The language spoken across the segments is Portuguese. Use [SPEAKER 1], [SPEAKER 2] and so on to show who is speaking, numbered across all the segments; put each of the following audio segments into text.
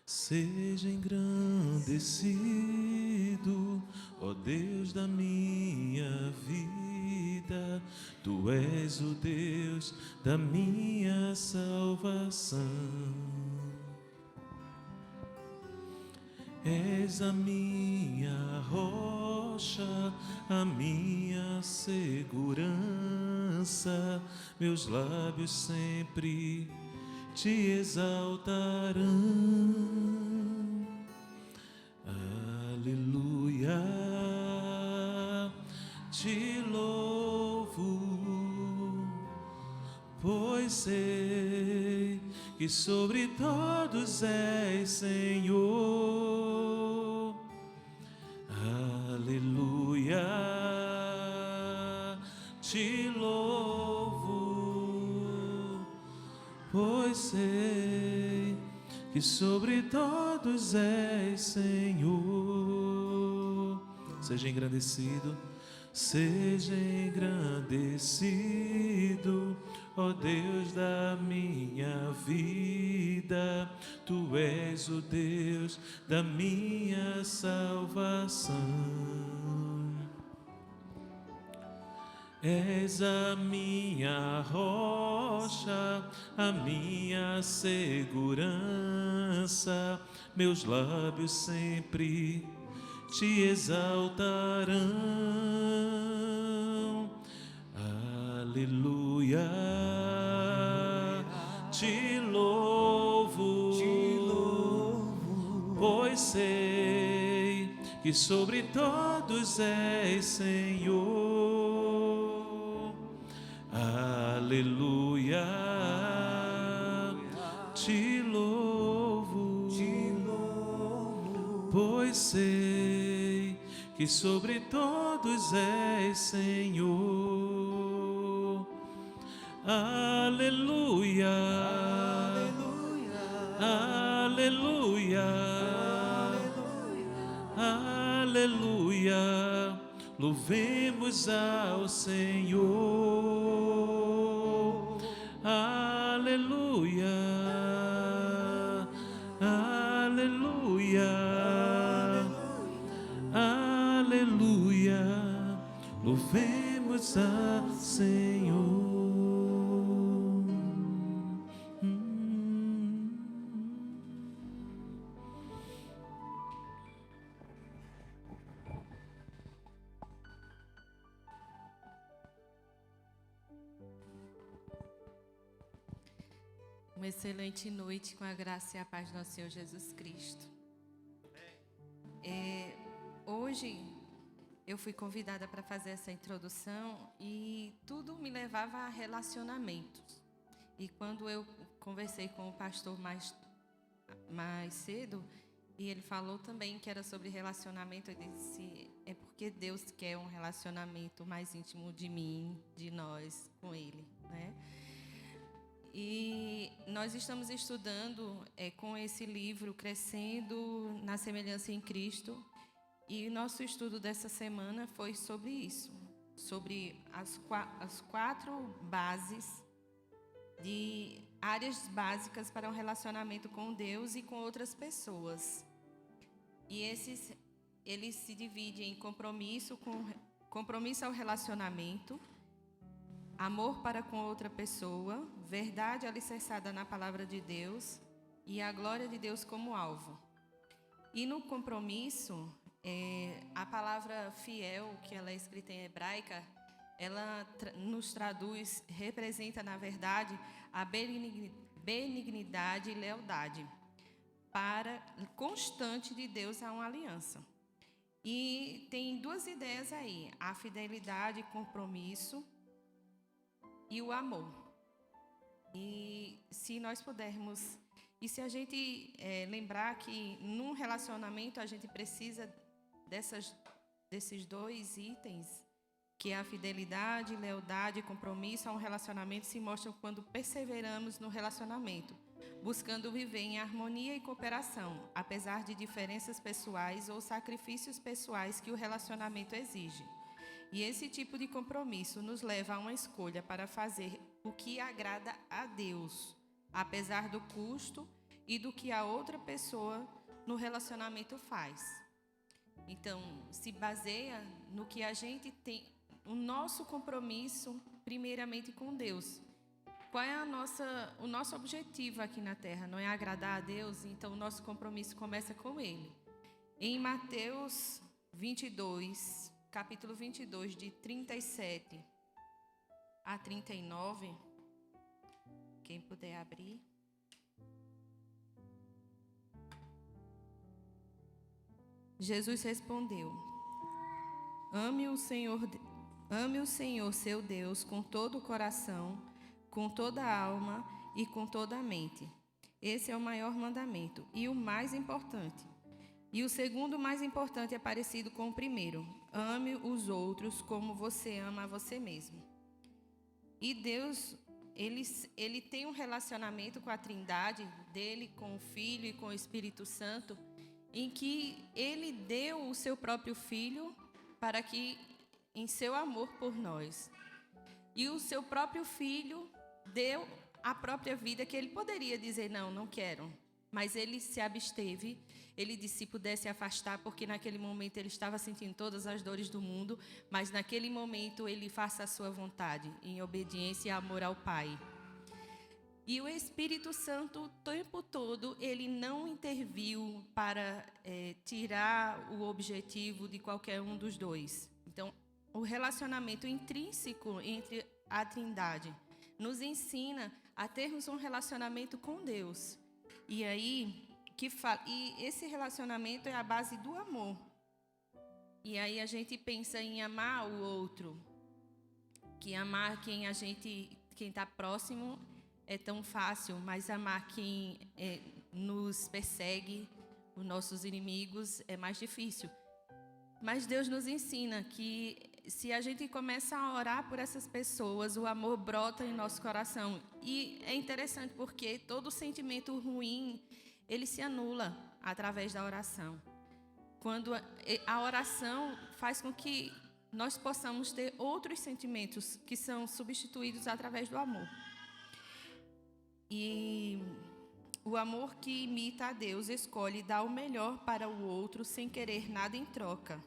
[SPEAKER 1] Seja engrandecido, ó Deus da minha vida, Tu és o Deus da minha salvação. És a minha rocha, a minha segurança, meus lábios sempre te exaltarão. Aleluia, te louvo, pois sei que sobre todos és Senhor. Aleluia, te louvo, pois sei que sobre todos és Senhor. Seja engrandecido, seja engrandecido, ó Deus da minha vida, Tu és o Deus da minha salvação. És a minha rocha, a minha segurança, meus lábios sempre te exaltarão. Aleluia, te louvo, pois sei que sobre todos és Senhor. Aleluia, te louvo, pois sei que sobre todos és Senhor. Aleluia, aleluia, aleluia, louvemos ao Senhor. Aleluia, aleluia, aleluia, louvemos ao Senhor.
[SPEAKER 2] Uma excelente noite com a graça e a paz do nosso Senhor Jesus Cristo. Hoje eu fui convidada para fazer essa introdução e tudo me levava a relacionamentos. E quando eu conversei com o pastor mais cedo, e ele falou também que era sobre relacionamento, eu disse, é porque Deus quer um relacionamento mais íntimo de mim, de nós, com Ele, né? E nós estamos estudando com esse livro, Crescendo na Semelhança em Cristo. E o nosso estudo dessa semana foi sobre isso. Sobre as quatro bases, de áreas básicas para um relacionamento com Deus e com outras pessoas. E eles se dividem em compromisso ao relacionamento, amor para com outra pessoa, verdade alicerçada na palavra de Deus e a glória de Deus como alvo. E no compromisso, a palavra fiel, que ela é escrita em hebraica, ela nos traduz, representa na verdade a benignidade e lealdade para constante de Deus a uma aliança. E tem duas ideias aí, a fidelidade e compromisso e o amor. E se nós pudermos, e se a gente lembrar que num relacionamento a gente precisa desses dois itens, que é a fidelidade, lealdade e compromisso a um relacionamento, se mostram quando perseveramos no relacionamento, buscando viver em harmonia e cooperação, apesar de diferenças pessoais ou sacrifícios pessoais que o relacionamento exige. E esse tipo de compromisso nos leva a uma escolha para fazer o que agrada a Deus, apesar do custo e do que a outra pessoa no relacionamento faz. Então, se baseia no que a gente tem, o nosso compromisso primeiramente com Deus. Qual é o nosso objetivo aqui na Terra? Não é agradar a Deus? Então, o nosso compromisso começa com Ele. Em Mateus 22, capítulo 22, de 37 a 39, quem puder abrir. Jesus respondeu: Ame o Senhor seu Deus com todo o coração, com toda a alma e com toda a mente. Esse é o maior mandamento e o mais importante. E o segundo mais importante é parecido com o primeiro: ame os outros como você ama a você mesmo. E Deus, ele tem um relacionamento com a Trindade dele, com o Filho e com o Espírito Santo, em que ele deu o seu próprio Filho para que, em seu amor por nós, e o seu próprio Filho deu a própria vida, que ele poderia dizer, não quero, mas ele se absteve. Ele disse se pudesse afastar, porque naquele momento ele estava sentindo todas as dores do mundo, mas naquele momento ele faça a sua vontade, em obediência e amor ao Pai. E o Espírito Santo, o tempo todo, ele não interviu para tirar o objetivo de qualquer um dos dois. Então, o relacionamento intrínseco entre a Trindade nos ensina a termos um relacionamento com Deus. E aí, e esse relacionamento é a base do amor. E aí a gente pensa em amar o outro, que amar quem está próximo é tão fácil, mas amar quem nos persegue, os nossos inimigos, é mais difícil. Mas Deus nos ensina que se a gente começa a orar por essas pessoas, o amor brota em nosso coração. E é interessante porque todo sentimento ruim, ele se anula através da oração. Quando a oração faz com que nós possamos ter outros sentimentos que são substituídos através do amor. E o amor que imita a Deus escolhe dar o melhor para o outro sem querer nada em troca.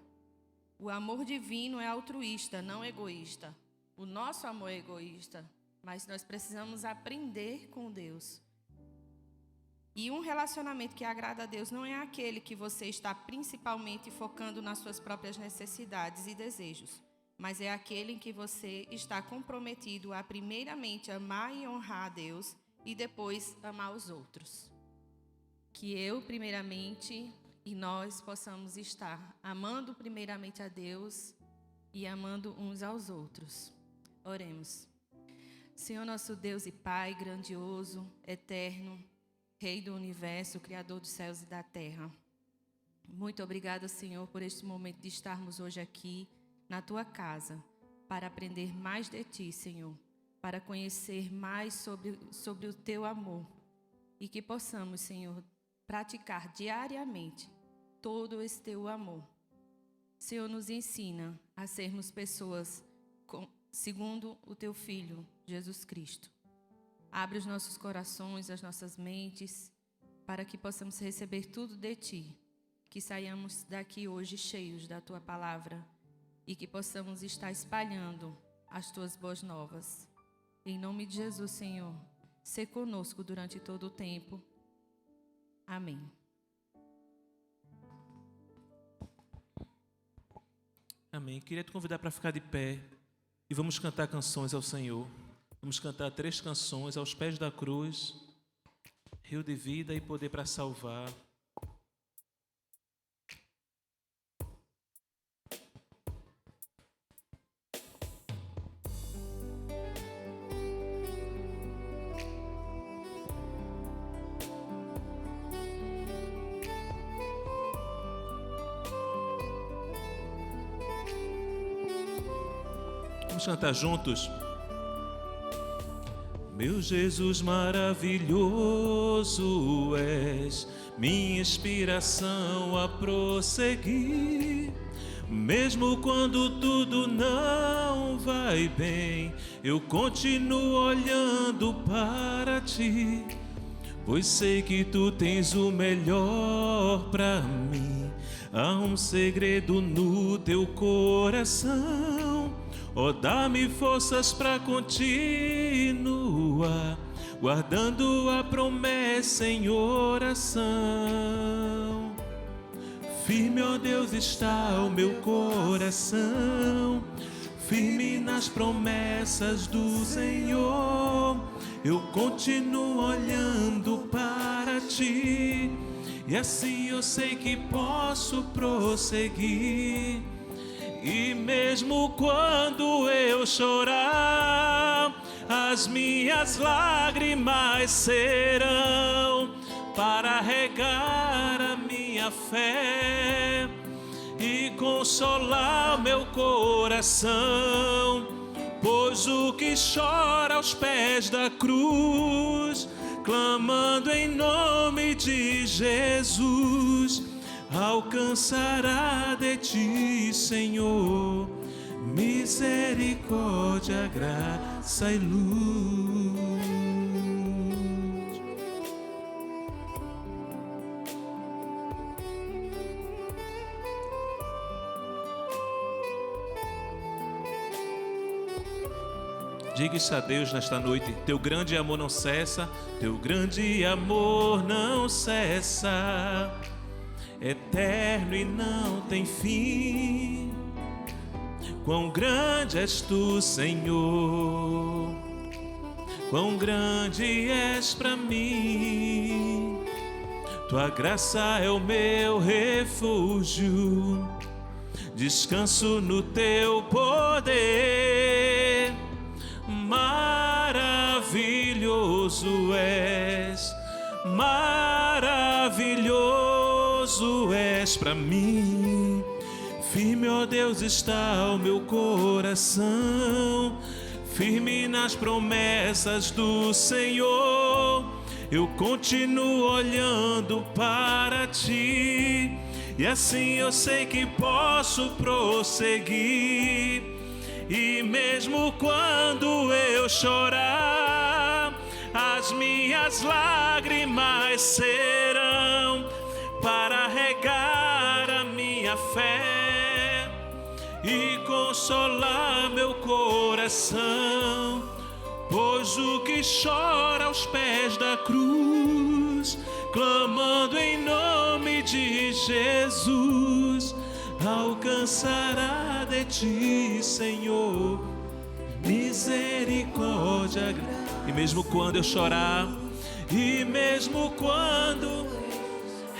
[SPEAKER 2] O amor divino é altruísta, não egoísta. O nosso amor é egoísta, mas nós precisamos aprender com Deus. E um relacionamento que agrada a Deus não é aquele que você está principalmente focando nas suas próprias necessidades e desejos, mas é aquele em que você está comprometido a primeiramente amar e honrar a Deus e depois amar os outros. Que eu primeiramente e nós possamos estar amando primeiramente a Deus e amando uns aos outros. Oremos. Senhor nosso Deus e Pai, grandioso, eterno, Rei do universo, Criador dos céus e da terra. Muito obrigada, Senhor, por este momento de estarmos hoje aqui na Tua casa, para aprender mais de Ti, Senhor, para conhecer mais sobre o Teu amor e que possamos, Senhor, praticar diariamente todo esse Teu amor. Senhor, nos ensina a sermos pessoas segundo o Teu Filho, Jesus Cristo. Abre os nossos corações, as nossas mentes, para que possamos receber tudo de Ti, que saiamos daqui hoje cheios da Tua palavra e que possamos estar espalhando as Tuas boas novas. Em nome de Jesus, Senhor, sê conosco durante todo o tempo. Amém.
[SPEAKER 1] Amém. Queria te convidar para ficar de pé e vamos cantar canções ao Senhor. Vamos cantar 3 canções aos pés da cruz, rio de vida e poder para salvar. Vamos cantar juntos. Meu Jesus maravilhoso és, minha inspiração a prosseguir. Mesmo quando tudo não vai bem, eu continuo olhando para ti, pois sei que tu tens o melhor para mim. Há um segredo no teu coração, ó, dá-me forças para continuar, guardando a promessa em oração. Firme, ó Deus, está o meu coração, firme nas promessas do Senhor. Eu continuo olhando para ti, e assim eu sei que posso prosseguir. E mesmo quando eu chorar, as minhas lágrimas serão para regar a minha fé e consolar meu coração, pois o que chora aos pés da cruz, clamando em nome de Jesus, alcançará de ti, Senhor, misericórdia, graça e luz. Diga isso a Deus nesta noite: teu grande amor não cessa, teu grande amor não cessa, eterno e não tem fim. Quão grande és tu, Senhor, quão grande és para mim. Tua graça é o meu refúgio, descanso no teu poder. Maravilhoso és, maravilhoso és para mim. Firme, ó Deus, está o meu coração, firme nas promessas do Senhor. Eu continuo olhando para ti, e assim eu sei que posso prosseguir. E mesmo quando eu chorar, as minhas lágrimas serão para regar a minha fé e consolar meu coração, pois o que chora aos pés da cruz, clamando em nome de Jesus, alcançará de ti, Senhor, misericórdia. E mesmo quando eu chorar, e mesmo quando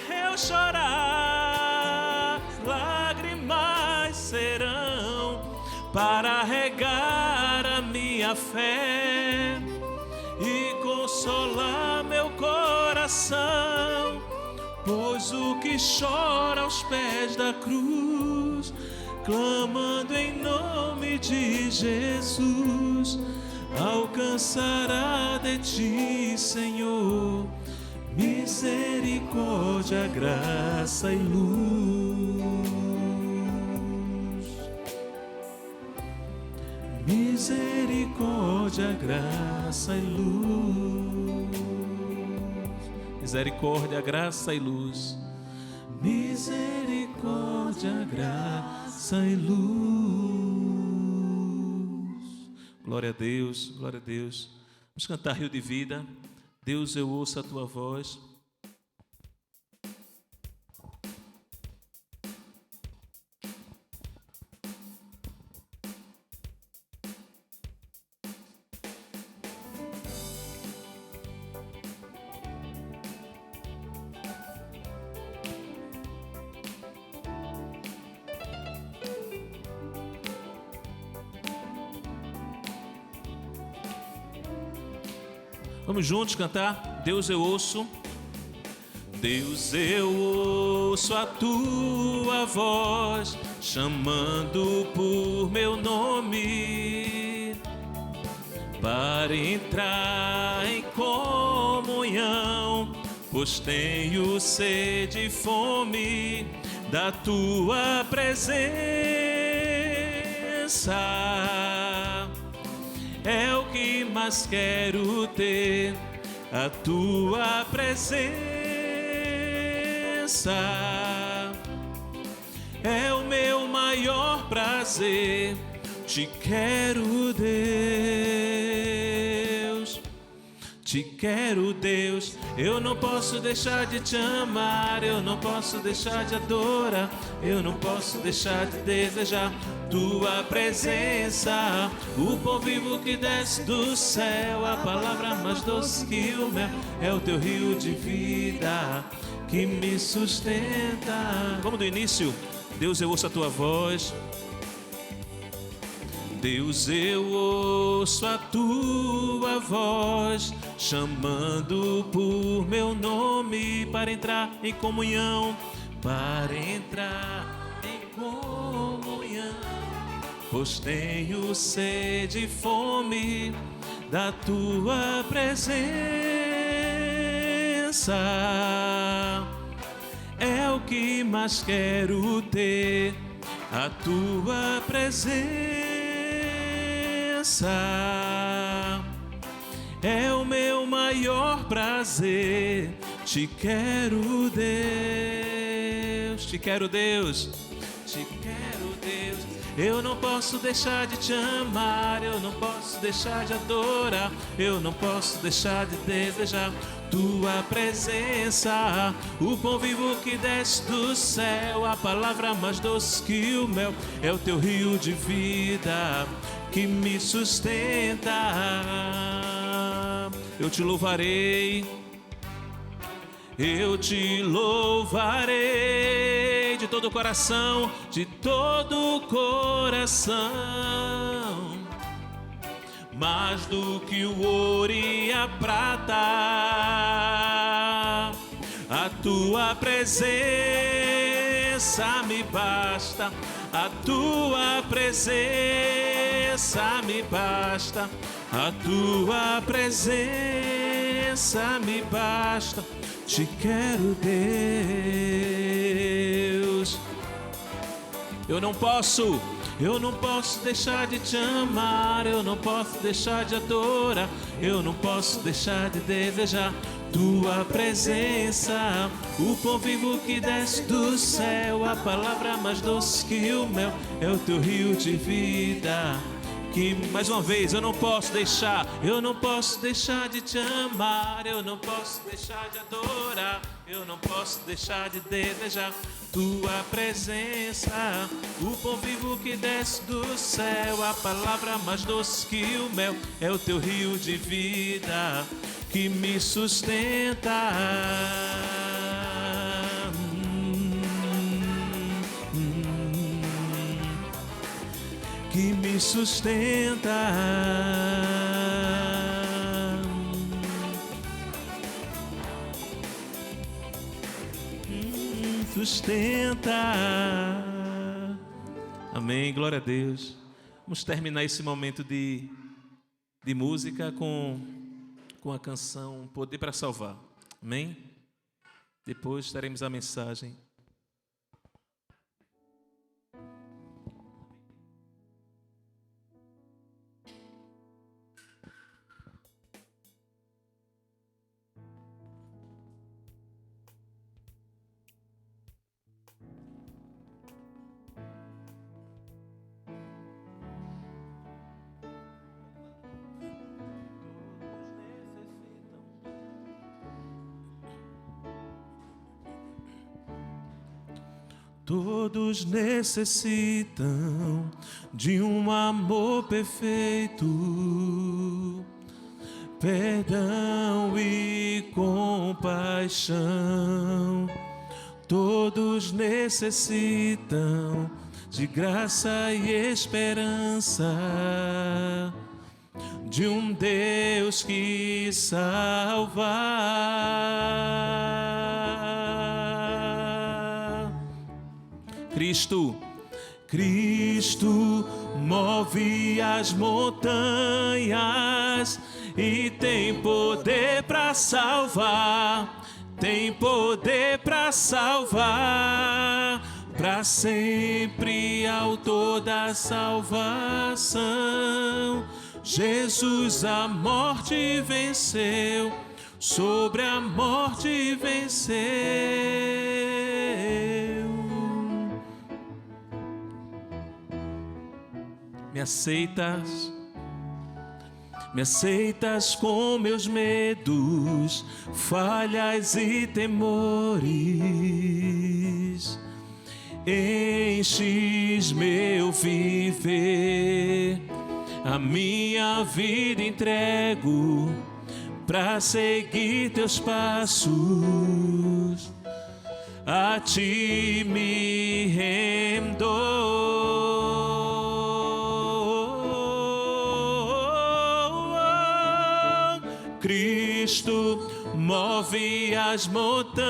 [SPEAKER 1] eu chorar, lágrimas serão para regar a minha fé e consolar meu coração, pois o que chora aos pés da cruz, clamando em nome de Jesus, alcançará de ti, Senhor, misericórdia, graça e luz. Misericórdia, graça e luz. Misericórdia, graça e luz. Misericórdia, graça e luz. Glória a Deus, glória a Deus. Vamos cantar Rio de Vida. Deus, eu ouço a tua voz. Vamos juntos cantar? Deus, eu ouço. Deus, eu ouço a tua voz, chamando por meu nome, para entrar em comunhão, pois tenho sede e fome da tua presença. É o que mais quero ter, a tua presença. É o meu maior prazer, te quero, Deus. Te quero, Deus. Eu não posso deixar de te amar, eu não posso deixar de adorar, eu não posso deixar de desejar tua presença. O pão vivo que desce do céu, a palavra mais doce que o mel, é o teu rio de vida que me sustenta. Vamos do início. Deus, eu ouço a tua voz. Deus, eu ouço a tua voz, chamando por meu nome para entrar em comunhão, para entrar em comunhão. Pois tenho sede e fome da tua presença. É o que mais quero ter, a tua presença. É o meu maior prazer, te quero, Deus. Te quero, Deus. Te quero, Deus. Eu não posso deixar de te amar, eu não posso deixar de adorar, eu não posso deixar de desejar tua presença. O pão vivo que desce do céu, a palavra mais doce que o mel, é o teu rio de vida que me sustenta. Eu te louvarei, eu te louvarei de todo o coração, de todo o coração. Mais do que o ouro e a prata, a tua presença me basta, a tua presença me basta, a tua presença me basta. Te quero, Deus. Eu não posso deixar de te amar, eu não posso deixar de adorar, eu não posso deixar de desejar tua presença. O pão vivo que desce do céu, a palavra mais doce que o mel, é o teu rio de vida. Que mais uma vez eu não posso deixar de te amar, eu não posso deixar de adorar, eu não posso deixar de desejar tua presença. O pão vivo que desce do céu, a palavra mais doce que o mel, é o teu rio de vida que me sustenta. Que me sustenta. Sustenta. Amém, glória a Deus. Vamos terminar esse momento de música com a canção Poder para Salvar. Amém? Depois teremos a mensagem. Todos necessitam de um amor perfeito, perdão e compaixão. Todos necessitam de graça e esperança, de um Deus que salva. Cristo move as montanhas e tem poder para salvar, tem poder para salvar. para sempre autor da salvação. Jesus a morte venceu, sobre a morte venceu. Me aceitas? Me aceitas com meus medos, falhas e temores. Enches meu viver, a minha vida entrego pra seguir teus passos. A ti me rendo. Cristo move as montanhas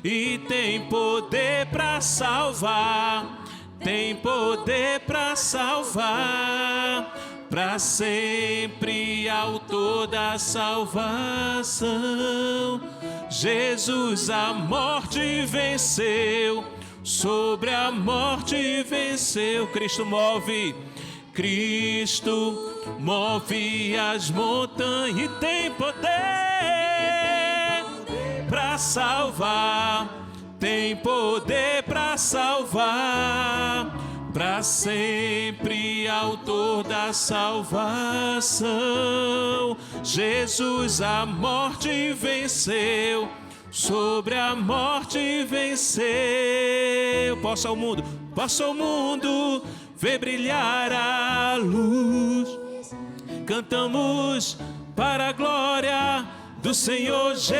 [SPEAKER 1] e tem poder para salvar, tem poder para salvar, para sempre autor da salvação. Jesus a morte venceu, sobre a morte venceu. Cristo move as montanhas e tem poder para salvar, tem poder para salvar, para sempre autor da salvação. Jesus a morte venceu, sobre a morte venceu. Possa o mundo ver brilhar a luz. Cantamos para a glória do Senhor Jesus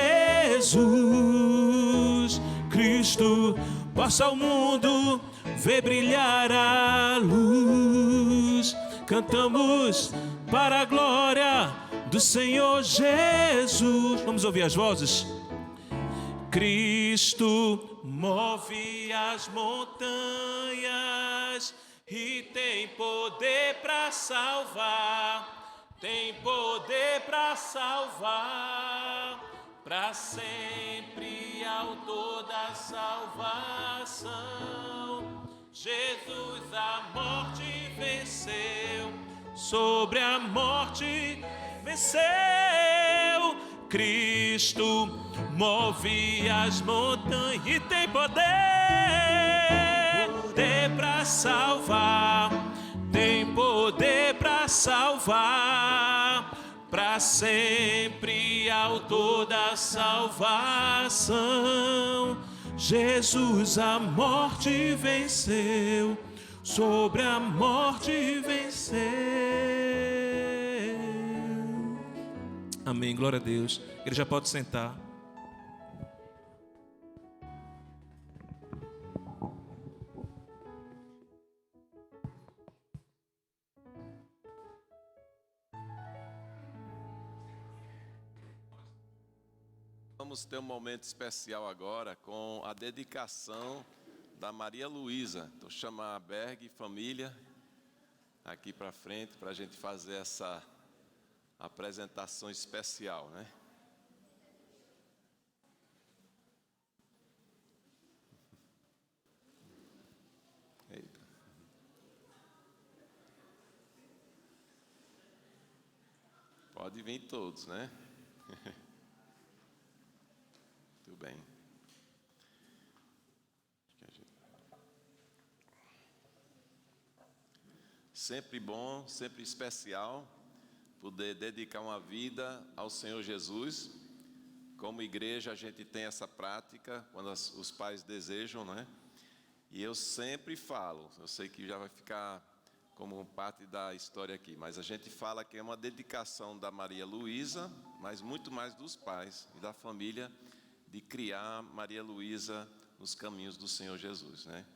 [SPEAKER 1] Cristo. Possa o mundo ver brilhar a luz. Cantamos para a glória do Senhor Jesus. Vamos ouvir as vozes. Cristo move as montanhas e tem poder para salvar, tem poder para salvar, para sempre autor da salvação. Jesus a morte venceu, sobre a morte venceu. Cristo move as montanhas e tem poder para salvar, tem poder para salvar, para sempre autor da salvação. Jesus a morte venceu, sobre a morte venceu. Amém, glória a Deus. Ele já pode sentar.
[SPEAKER 3] Vamos ter um momento especial agora com a dedicação da Maria Luísa. Então chama a Berg e família aqui para frente para a gente fazer essa apresentação especial, né? Eita. Pode vir todos, né? Tudo bem. Sempre bom, sempre especial poder dedicar uma vida ao Senhor Jesus. Como igreja a gente tem essa prática quando os pais desejam, né? E eu sempre falo, eu sei que já vai ficar como parte da história aqui, mas a gente fala que é uma dedicação da Maria Luísa, mas muito mais dos pais e da família, de criar Maria Luísa nos caminhos do Senhor Jesus, né?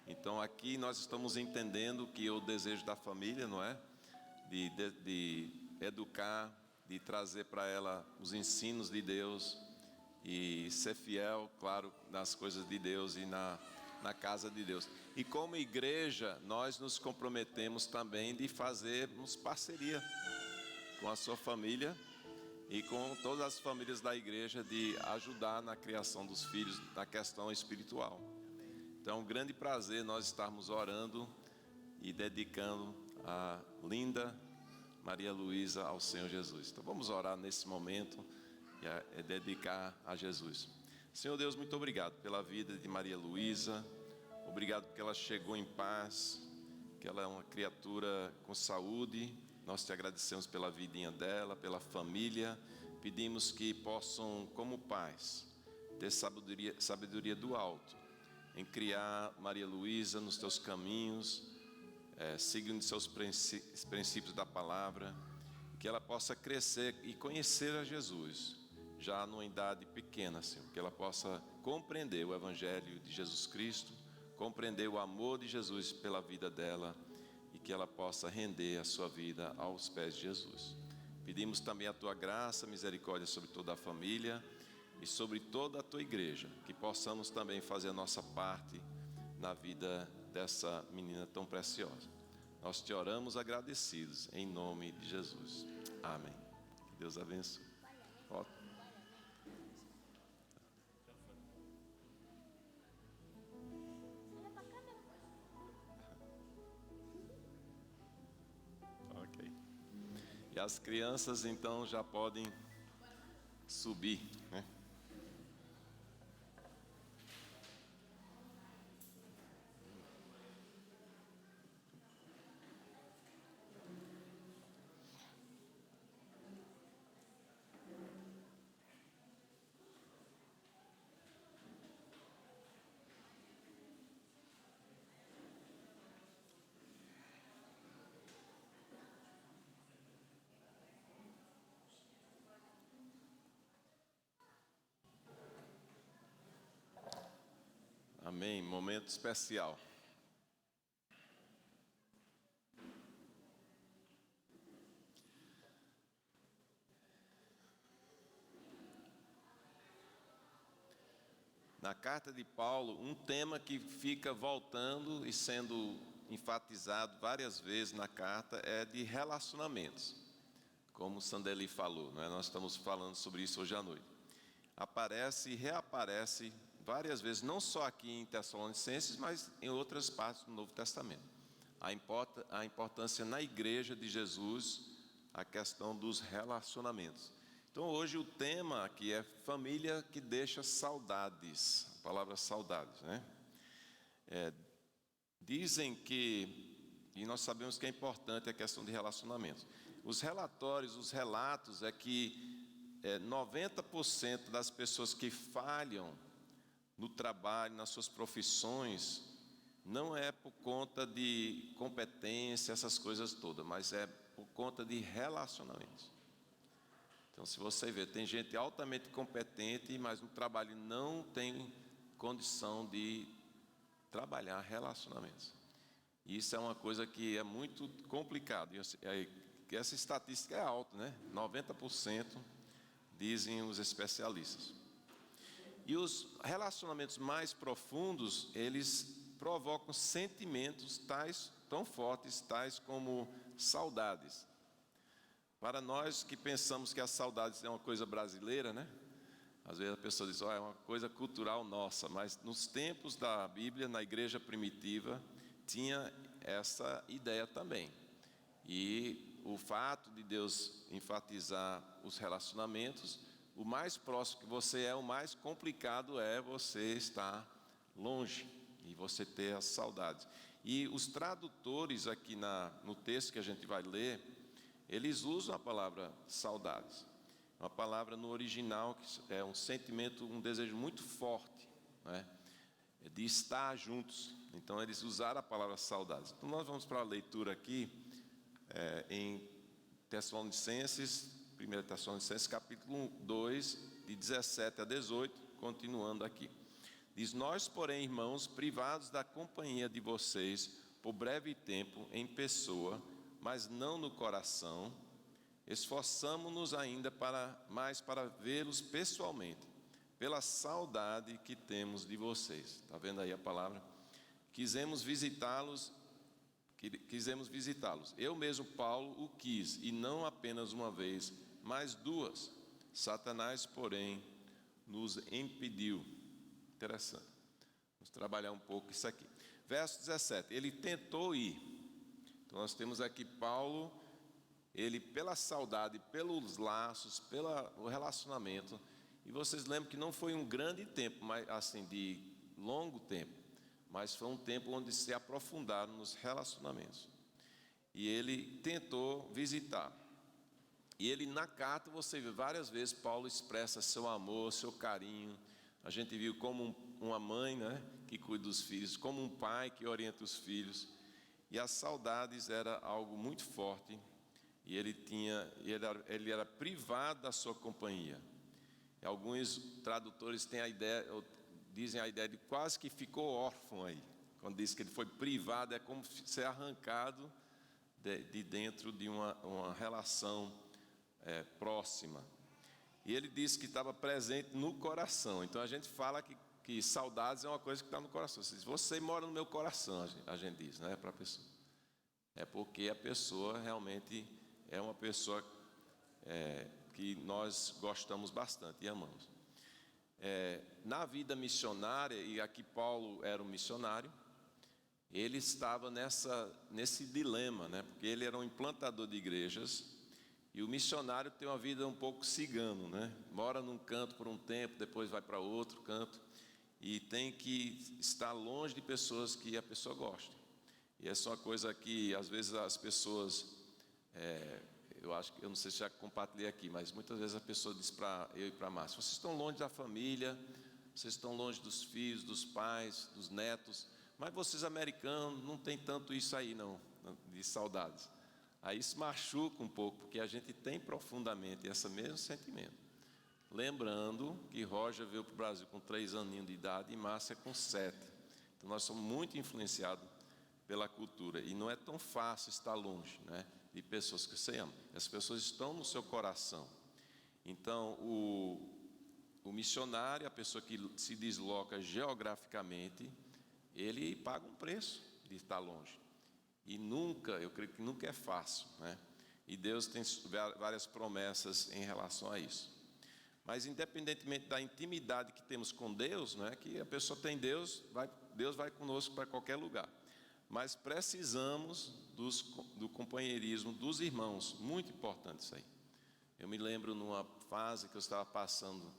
[SPEAKER 3] Então aqui nós estamos entendendo que o desejo da família, não é? De educar, de trazer para ela os ensinos de Deus e ser fiel, claro, nas coisas de Deus e na casa de Deus. E como igreja, nós nos comprometemos também de fazermos parceria com a sua família e com todas as famílias da igreja, de ajudar na criação dos filhos, na questão espiritual. Então é um grande prazer nós estarmos orando e dedicando a linda Maria Luísa ao Senhor Jesus. Então vamos orar nesse momento e dedicar a Jesus. Senhor Deus, muito obrigado pela vida de Maria Luísa. Obrigado porque ela chegou em paz, que ela é uma criatura com saúde. Nós te agradecemos pela vidinha dela, pela família. Pedimos que possam, como pais, ter sabedoria do alto, em criar Maria Luísa nos teus caminhos, seguindo os seus princípios da palavra, que ela possa crescer e conhecer a Jesus, já numa idade pequena, Senhor, que ela possa compreender o Evangelho de Jesus Cristo, compreender o amor de Jesus pela vida dela e que ela possa render a sua vida aos pés de Jesus. Pedimos também a tua graça, misericórdia sobre toda a família e sobre toda a tua igreja, que possamos também fazer a nossa parte na vida dessa menina tão preciosa. Nós te oramos agradecidos, em nome de Jesus. Amém. Que Deus abençoe. Ok. E as crianças então já podem subir, né? Amém. Momento especial. Na carta de Paulo, um tema que fica voltando e sendo enfatizado várias vezes na carta é de relacionamentos, como o Sandeli falou, né? Nós estamos falando sobre isso hoje à noite. Aparece e reaparece várias vezes, não só aqui em Tessalonicenses, mas em outras partes do Novo Testamento. A importância na igreja de Jesus, a questão dos relacionamentos. Então hoje o tema aqui é família que deixa saudades, a palavra saudades, né? Dizem que, e nós sabemos que é importante a questão de relacionamentos. Os relatórios, os relatos é que 90% das pessoas que falham no trabalho, nas suas profissões, não é por conta de competência, essas coisas todas, mas é por conta de relacionamentos. Então, se você ver, tem gente altamente competente, mas no trabalho não tem condição de trabalhar relacionamentos. E isso é uma coisa que é muito complicado. E essa estatística é alta, né? 90% dizem os especialistas. E os relacionamentos mais profundos, eles provocam sentimentos tão fortes, tais como saudades. Para nós que pensamos que a saudade é uma coisa brasileira, né? Às vezes a pessoa diz, é uma coisa cultural nossa, mas nos tempos da Bíblia, na igreja primitiva, tinha essa ideia também. E o fato de Deus enfatizar os relacionamentos, o mais próximo que você é, o mais complicado é você estar longe e você ter as saudades. E os tradutores aqui no texto que a gente vai ler, eles usam a palavra saudades. Uma palavra no original que é um sentimento, um desejo muito forte, né? De estar juntos. Então eles usaram a palavra saudades. Então nós vamos para a leitura aqui em Tessalonicenses, 1 Tessalonicenses, capítulo 2, de 17 a 18, continuando aqui. Diz, nós, porém, irmãos, privados da companhia de vocês, por breve tempo, em pessoa, mas não no coração, esforçamo-nos ainda mais para vê-los pessoalmente, pela saudade que temos de vocês. Está vendo aí a palavra? Quisemos visitá-los. Eu mesmo, Paulo, o quis, e não apenas uma vez, mas duas. Satanás, porém, nos impediu. Interessante. Vamos trabalhar um pouco isso aqui. Verso 17, ele tentou ir. Então nós temos aqui Paulo, ele pela saudade, pelos laços, pelo relacionamento. E vocês lembram que não foi um grande tempo, mas assim, de longo tempo, mas foi um tempo onde se aprofundaram nos relacionamentos. E ele tentou visitar. E ele, na carta, você vê várias vezes Paulo expressa seu amor, seu carinho. A gente viu como uma mãe, né, que cuida dos filhos, como um pai que orienta os filhos. E as saudades era algo muito forte. E ele era privado da sua companhia. E alguns tradutores têm dizem a ideia de quase que ficou órfão aí. Quando diz que ele foi privado, é como ser arrancado de dentro de uma relação próxima. E ele disse que estava presente no coração. Então a gente fala que saudades é uma coisa que está no coração. Se você mora no meu coração, a gente diz, né, para a pessoa. É porque a pessoa realmente é uma pessoa que nós gostamos bastante e amamos. Na vida missionária, e aqui Paulo era um missionário, ele estava nesse dilema, né? Porque ele era um implantador de igrejas, e o missionário tem uma vida um pouco cigano, né? Mora num canto por um tempo, depois vai para outro canto, e tem que estar longe de pessoas que a pessoa gosta. E essa é uma coisa que às vezes as pessoas, eu não sei se já compartilhei aqui, mas muitas vezes a pessoa diz para eu e para a Márcia: vocês estão longe da família, vocês estão longe dos filhos, dos pais, dos netos, mas vocês americanos não tem tanto isso aí não, de saudades. Aí isso machuca um pouco, porque a gente tem profundamente esse mesmo sentimento. Lembrando que Roger veio para o Brasil com 3 aninhos de idade e Márcia com 7. Então nós somos muito influenciados pela cultura, e não é tão fácil estar longe, né, de pessoas que você ama. As pessoas estão no seu coração. Então o missionário, a pessoa que se desloca geograficamente, ele paga um preço de estar longe. E eu creio que nunca é fácil, né? E Deus tem várias promessas em relação a isso. Mas independentemente da intimidade que temos com Deus, né, que a pessoa tem Deus vai conosco para qualquer lugar. Mas precisamos do companheirismo dos irmãos, muito importante isso aí. Eu me lembro numa fase que eu estava passando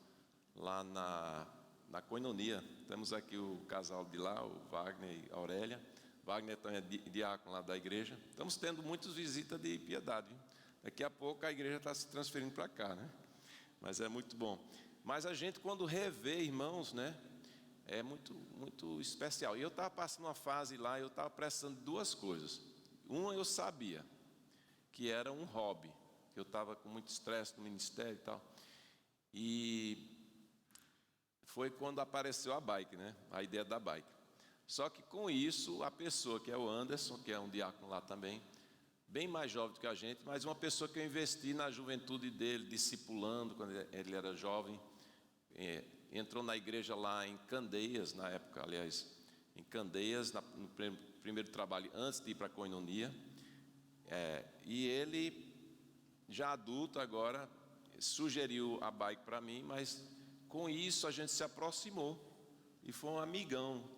[SPEAKER 3] lá na Koinonia. Temos aqui o casal de lá, o Wagner e a Aurélia. Wagner também é diácono lá da igreja. Estamos tendo muitas visitas de piedade, viu? Daqui a pouco a igreja está se transferindo para cá, né? Mas é muito bom. Mas a gente, quando revê irmãos, né, é muito, muito especial. E eu estava passando uma fase lá, eu estava precisando de 2 coisas. Uma eu sabia, que era um hobby. Eu estava com muito estresse no ministério e tal. E foi quando apareceu a bike, né? A ideia da bike. Só que com isso, a pessoa que é o Anderson, que é um diácono lá também, bem mais jovem do que a gente, mas uma pessoa que eu investi na juventude dele, discipulando quando ele era jovem, entrou na igreja lá em Candeias, na época, aliás, em Candeias, no primeiro trabalho, antes de ir para a Koinonia. E ele, já adulto agora, sugeriu a bike para mim, mas com isso a gente se aproximou. E foi um amigão.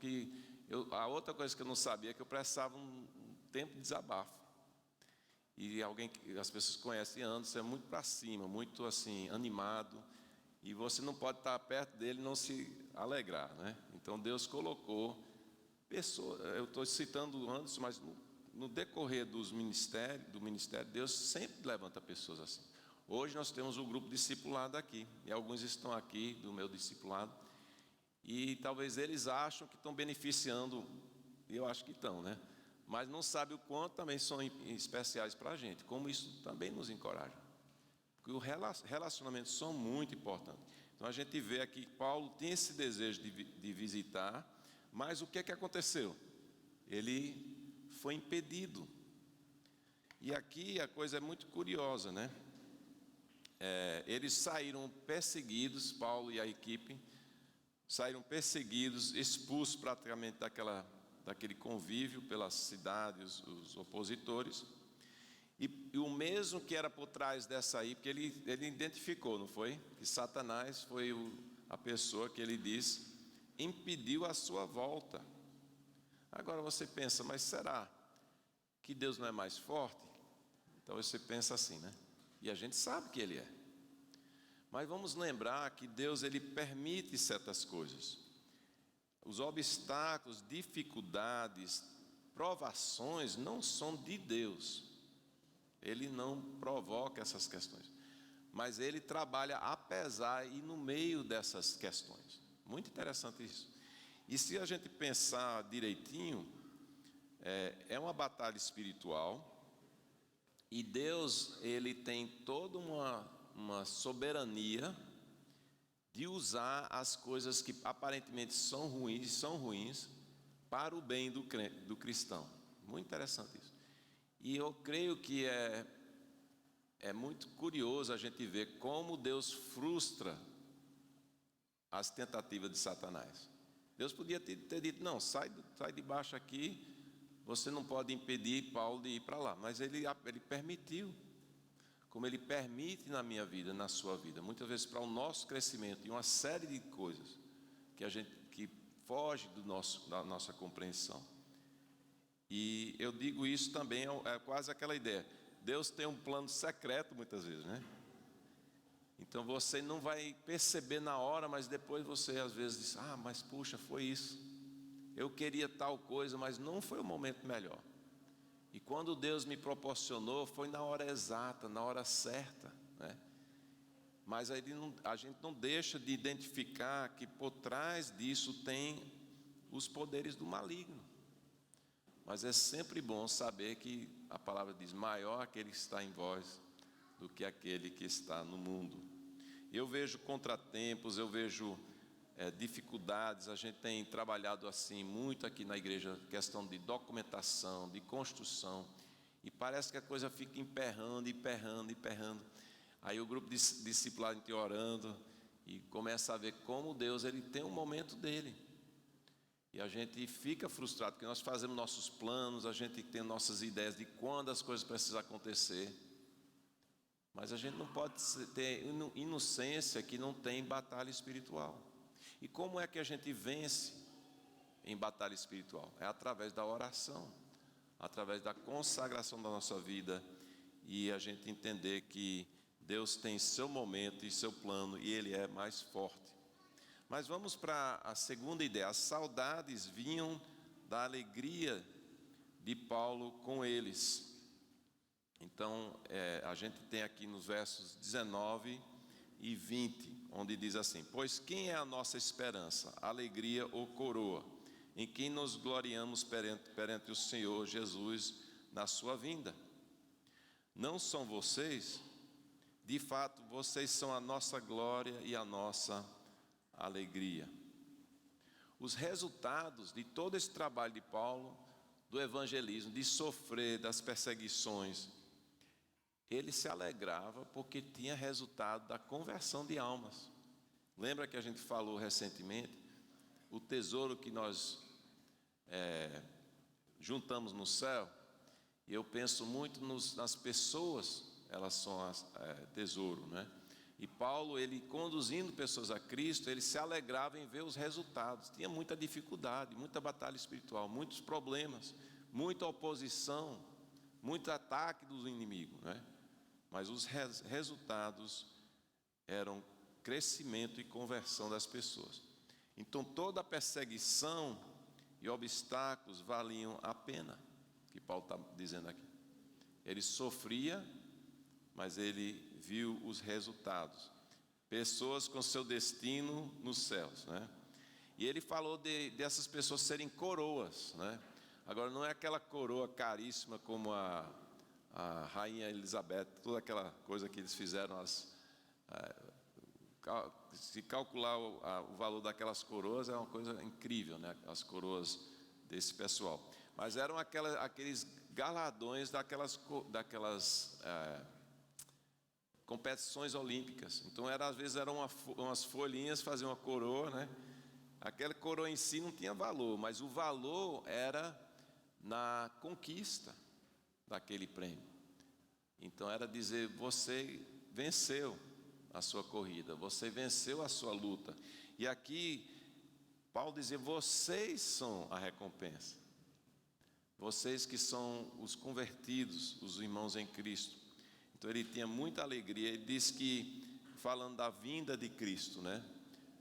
[SPEAKER 3] A outra coisa que eu não sabia é que eu precisava um tempo de desabafo. E alguém que as pessoas conhecem Anderson é muito para cima, muito assim, animado. E você não pode estar perto dele e não se alegrar, né? Então Deus colocou pessoas. Eu estou citando o Anderson, mas no decorrer do ministério, Deus sempre levanta pessoas assim. Hoje nós temos um grupo discipulado aqui, e alguns estão aqui do meu discipulado, e talvez eles acham que estão beneficiando, e eu acho que estão, né? Mas não sabem o quanto também são especiais para a gente, como isso também nos encoraja. Porque os relacionamentos são muito importantes. Então a gente vê aqui que Paulo tinha esse desejo de visitar, mas o que é que aconteceu? Ele foi impedido. E aqui a coisa é muito curiosa, né? Eles saíram perseguidos, Paulo e a equipe, saíram perseguidos, expulsos praticamente daquele convívio pela cidade, os opositores. E o mesmo que era por trás dessa aí, porque ele identificou, não foi? Que Satanás foi a pessoa que ele disse impediu a sua volta. Agora você pensa, mas será que Deus não é mais forte? Então você pensa assim, né? E a gente sabe que Ele é. Mas vamos lembrar que Deus, Ele permite certas coisas. Os obstáculos, dificuldades, provações não são de Deus. Ele não provoca essas questões. Mas Ele trabalha apesar e no meio dessas questões. Muito interessante isso. E se a gente pensar direitinho, é uma batalha espiritual. E Deus, Ele tem toda uma soberania de usar as coisas que aparentemente são ruins para o bem do cristão. Muito interessante isso. E eu creio que é muito curioso a gente ver como Deus frustra as tentativas de Satanás. Deus podia ter dito, não, sai de baixo aqui, você não pode impedir Paulo de ir para lá. Mas ele permitiu, como Ele permite na minha vida, na sua vida, muitas vezes para o nosso crescimento, e uma série de coisas que foge da nossa compreensão. E eu digo isso também, é quase aquela ideia, Deus tem um plano secreto muitas vezes, né? Então você não vai perceber na hora, mas depois você às vezes diz, mas puxa, foi isso. Eu queria tal coisa, mas não foi o momento melhor. E quando Deus me proporcionou, foi na hora exata, na hora certa, né? Mas a gente não deixa de identificar que por trás disso tem os poderes do maligno. Mas é sempre bom saber que a palavra diz, maior aquele que está em vós do que aquele que está no mundo. Eu vejo contratempos, eu vejo dificuldades. A gente tem trabalhado assim muito aqui na igreja, questão de documentação, de construção, e parece que a coisa fica emperrando. Aí o grupo discipulado, a gente orando, e começa a ver como Deus, Ele tem um momento dele. E a gente fica frustrado, porque nós fazemos nossos planos, a gente tem nossas ideias de quando as coisas precisam acontecer. Mas a gente não pode ter inocência que não tem batalha espiritual. E como é que a gente vence em batalha espiritual? É através da oração, através da consagração da nossa vida, e a gente entender que Deus tem seu momento e seu plano, e Ele é mais forte. Mas vamos para a segunda ideia. As saudades vinham da alegria de Paulo com eles. Então, a gente tem aqui nos versos 19 e 20, onde diz assim, pois quem é a nossa esperança, alegria ou coroa, em quem nos gloriamos perante o Senhor Jesus na sua vinda? Não são vocês? De fato, vocês são a nossa glória e a nossa alegria. Os resultados de todo esse trabalho de Paulo, do evangelismo, de sofrer, das perseguições, ele se alegrava porque tinha resultado da conversão de almas. Lembra que a gente falou recentemente? O tesouro que nós juntamos no céu. E eu penso muito nas pessoas, elas são tesouro, né? E Paulo, ele conduzindo pessoas a Cristo, ele se alegrava em ver os resultados. Tinha muita dificuldade, muita batalha espiritual, muitos problemas, muita oposição, muito ataque do inimigo, né? Mas os resultados eram crescimento e conversão das pessoas. Então toda a perseguição e obstáculos valiam a pena, que Paulo está dizendo aqui. Ele sofria, mas ele viu os resultados. Pessoas com seu destino nos céus, né? E ele falou dessas pessoas serem coroas, né? Agora não é aquela coroa caríssima como a rainha Elizabeth, toda aquela coisa que eles fizeram, se calcular o valor daquelas coroas é uma coisa incrível, né? As coroas desse pessoal. Mas eram aqueles galardões daquelas competições olímpicas. Então às vezes eram umas folhinhas, faziam uma coroa, né? Aquela coroa em si não tinha valor, mas o valor era na conquista daquele prêmio. Então era dizer, você venceu a sua corrida, você venceu a sua luta. E aqui Paulo dizia: vocês são a recompensa. Vocês que são os convertidos, os irmãos em Cristo. Então ele tinha muita alegria. Ele diz que, falando da vinda de Cristo, né?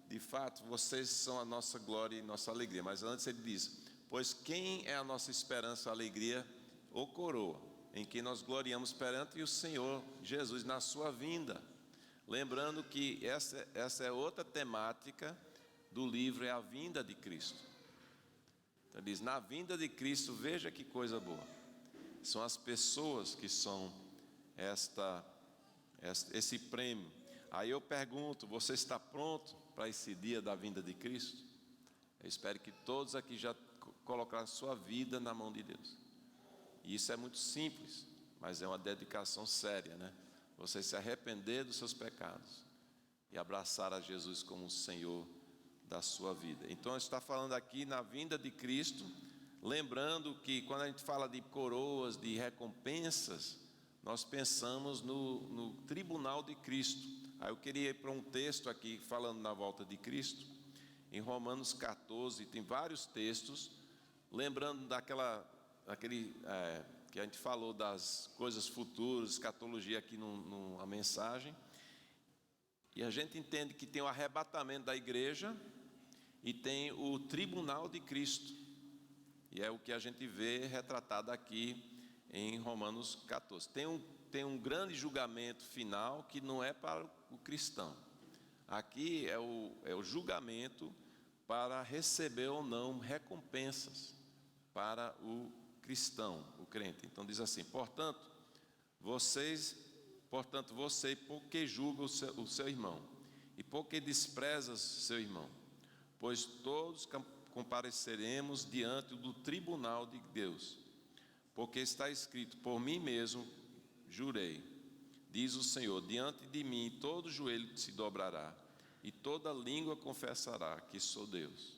[SPEAKER 3] De fato, vocês são a nossa glória e nossa alegria. Mas antes ele diz: pois quem é a nossa esperança, a alegria ou coroa, em quem nós gloriamos perante o Senhor Jesus na sua vinda. Lembrando que essa é outra temática do livro, é a vinda de Cristo. Então ele diz: na vinda de Cristo, veja que coisa boa. São as pessoas que são esse prêmio. Aí eu pergunto: você está pronto para esse dia da vinda de Cristo? Eu espero que todos aqui já colocaram sua vida na mão de Deus. E isso é muito simples, mas é uma dedicação séria, né? Você se arrepender dos seus pecados e abraçar a Jesus como o Senhor da sua vida. Então está falando aqui na vinda de Cristo, lembrando que quando a gente fala de coroas, de recompensas, nós pensamos no tribunal de Cristo. Aí eu queria ir para um texto aqui falando na volta de Cristo, em Romanos 14, tem vários textos, lembrando daquele que a gente falou das coisas futuras, escatologia aqui numa mensagem. E a gente entende que tem o arrebatamento da igreja e tem o tribunal de Cristo. E é o que a gente vê retratado aqui em Romanos 14. Tem um grande julgamento final que não é para o cristão. Aqui é o julgamento para receber ou não recompensas para o cristão, o crente. Então diz assim: portanto, você, porque julga o seu irmão, e porque desprezas seu irmão, pois todos compareceremos diante do tribunal de Deus, porque está escrito: por mim mesmo jurei, diz o Senhor, diante de mim todo joelho se dobrará, e toda língua confessará que sou Deus.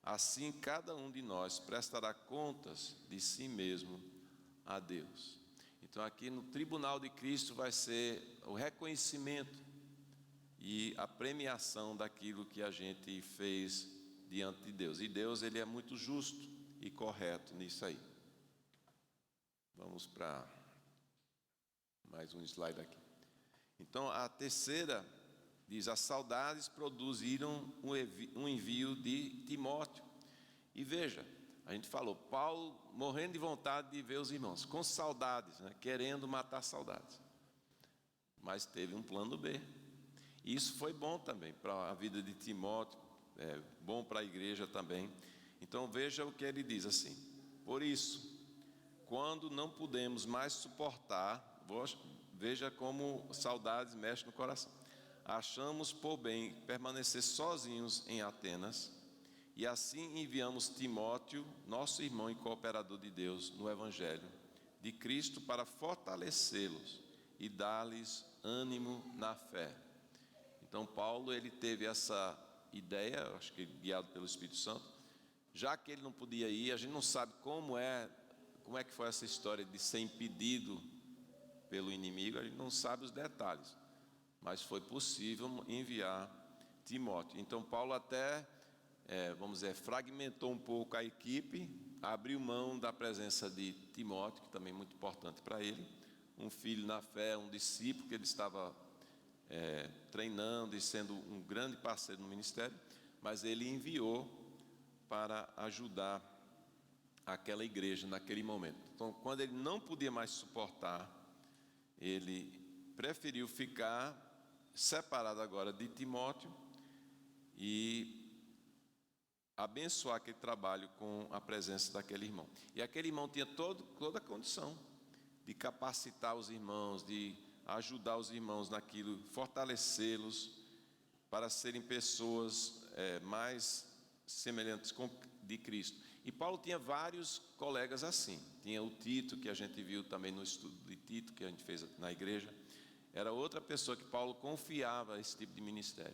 [SPEAKER 3] Assim, cada um de nós prestará contas de si mesmo a Deus. Então, aqui no tribunal de Cristo vai ser o reconhecimento e a premiação daquilo que a gente fez diante de Deus. E Deus, ele é muito justo e correto nisso aí. Vamos para mais um slide aqui. Então, a terceira diz: as saudades produziram um envio de Timóteo. E veja, a gente falou, Paulo morrendo de vontade de ver os irmãos, com saudades, né, querendo matar saudades. Mas teve um plano B. E isso foi bom também para a vida de Timóteo, bom para a igreja também. Então veja o que ele diz assim: por isso, quando não podemos mais suportar, veja como saudades mexem no coração. Achamos por bem permanecer sozinhos em Atenas, e assim enviamos Timóteo, nosso irmão e cooperador de Deus no Evangelho de Cristo, para fortalecê-los e dar-lhes ânimo na fé. Então Paulo, ele teve essa ideia, acho que guiado pelo Espírito Santo, já que ele não podia ir, a gente não sabe como é que foi essa história de ser impedido pelo inimigo, a gente não sabe os detalhes. Mas foi possível enviar Timóteo. Então Paulo até, vamos dizer, fragmentou um pouco a equipe, abriu mão da presença de Timóteo, que também é muito importante para ele, um filho na fé, um discípulo que ele estava treinando e sendo um grande parceiro no ministério, mas ele enviou para ajudar aquela igreja naquele momento. Então, quando ele não podia mais suportar, ele preferiu ficar separado agora de Timóteo e abençoar aquele trabalho com a presença daquele irmão. E aquele irmão tinha toda a condição de capacitar os irmãos, de ajudar os irmãos naquilo, fortalecê-los para serem pessoas mais semelhantes de Cristo. E Paulo tinha vários colegas assim. Tinha o Tito, que a gente viu também no estudo de Tito, que a gente fez na igreja. Era outra pessoa que Paulo confiava esse tipo de ministério.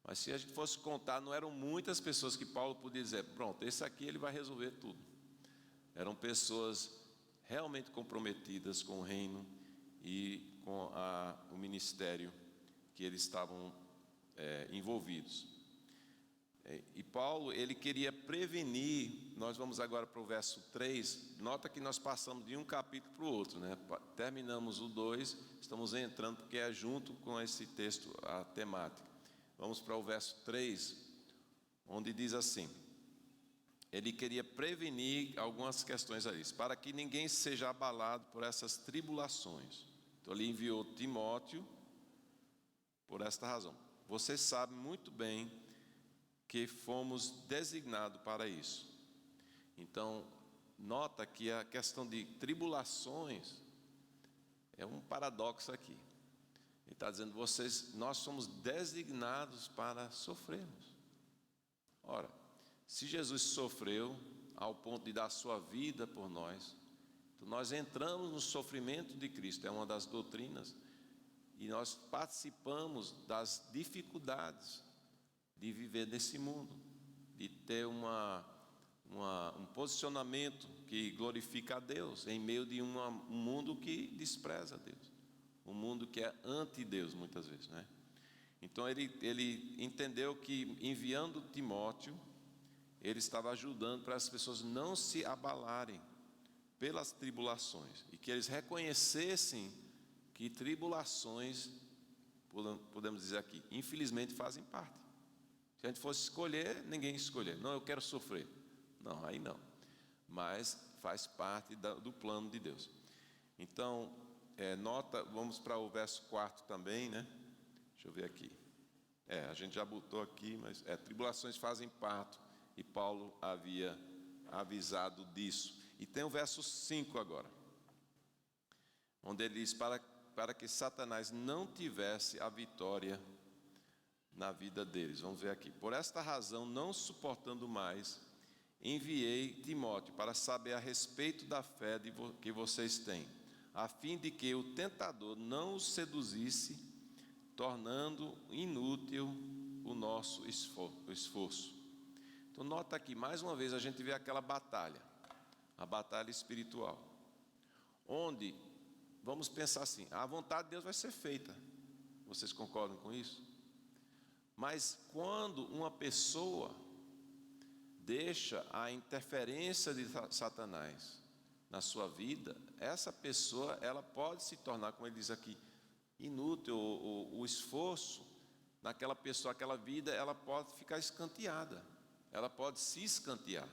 [SPEAKER 3] Mas se a gente fosse contar, não eram muitas pessoas que Paulo podia dizer: pronto, esse aqui ele vai resolver tudo. Eram pessoas realmente comprometidas com o reino e com o ministério que eles estavam envolvidos. E Paulo, ele queria prevenir. Nós vamos agora para o verso 3. Nota que nós passamos de um capítulo para o outro, né? Terminamos o 2, estamos entrando porque é junto com esse texto a temática. Vamos para o verso 3, onde diz assim: ele queria prevenir algumas questões ali, para que ninguém seja abalado por essas tribulações. Então ele enviou Timóteo por esta razão. Você sabe muito bem que fomos designados para isso. Então, nota que a questão de tribulações é um paradoxo aqui. Ele está dizendo, nós somos designados para sofrermos. Ora, se Jesus sofreu ao ponto de dar sua vida por nós, então nós entramos no sofrimento de Cristo, é uma das doutrinas, e nós participamos das dificuldades de viver nesse mundo, de ter um posicionamento que glorifica a Deus, em meio de um mundo que despreza a Deus, um mundo que é anti-Deus muitas vezes, né? Então ele entendeu que enviando Timóteo, ele estava ajudando para as pessoas não se abalarem pelas tribulações, e que eles reconhecessem que tribulações, podemos dizer aqui, infelizmente fazem parte. Se a gente fosse escolher, ninguém escolher. Não, eu quero sofrer. Não, aí não. Mas faz parte do plano de Deus. Então, nota, vamos para o verso 4 também, né? Deixa eu ver aqui. A gente já botou aqui, mas tribulações fazem parte. E Paulo havia avisado disso. E tem o verso 5 agora, onde ele diz, para que Satanás não tivesse a vitória na vida deles. Vamos ver aqui. Por esta razão, não suportando mais, enviei Timóteo para saber a respeito da fé que vocês têm, a fim de que o tentador não os seduzisse, tornando inútil o nosso esforço. Então nota aqui, mais uma vez a gente vê aquela batalha, a batalha espiritual, onde, vamos pensar assim, a vontade de Deus vai ser feita. Vocês concordam com isso? Mas quando uma pessoa deixa a interferência de Satanás na sua vida, essa pessoa, ela pode se tornar, como ele diz aqui, inútil. O esforço naquela pessoa, aquela vida, ela pode ficar escanteada, ela pode se escantear.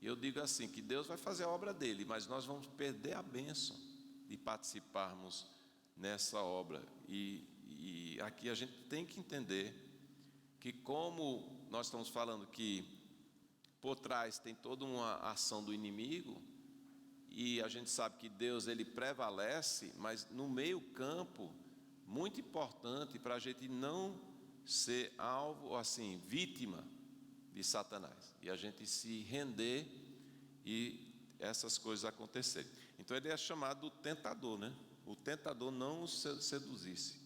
[SPEAKER 3] E eu digo assim, que Deus vai fazer a obra dele, mas nós vamos perder a bênção de participarmos nessa obra. E aqui a gente tem que entender que, como nós estamos falando que por trás tem toda uma ação do inimigo, e a gente sabe que Deus, ele prevalece, mas no meio campo, muito importante para a gente não ser alvo, assim, vítima de Satanás, e a gente se render e essas coisas acontecerem. Então ele é chamado tentador, né? O tentador não o seduzisse.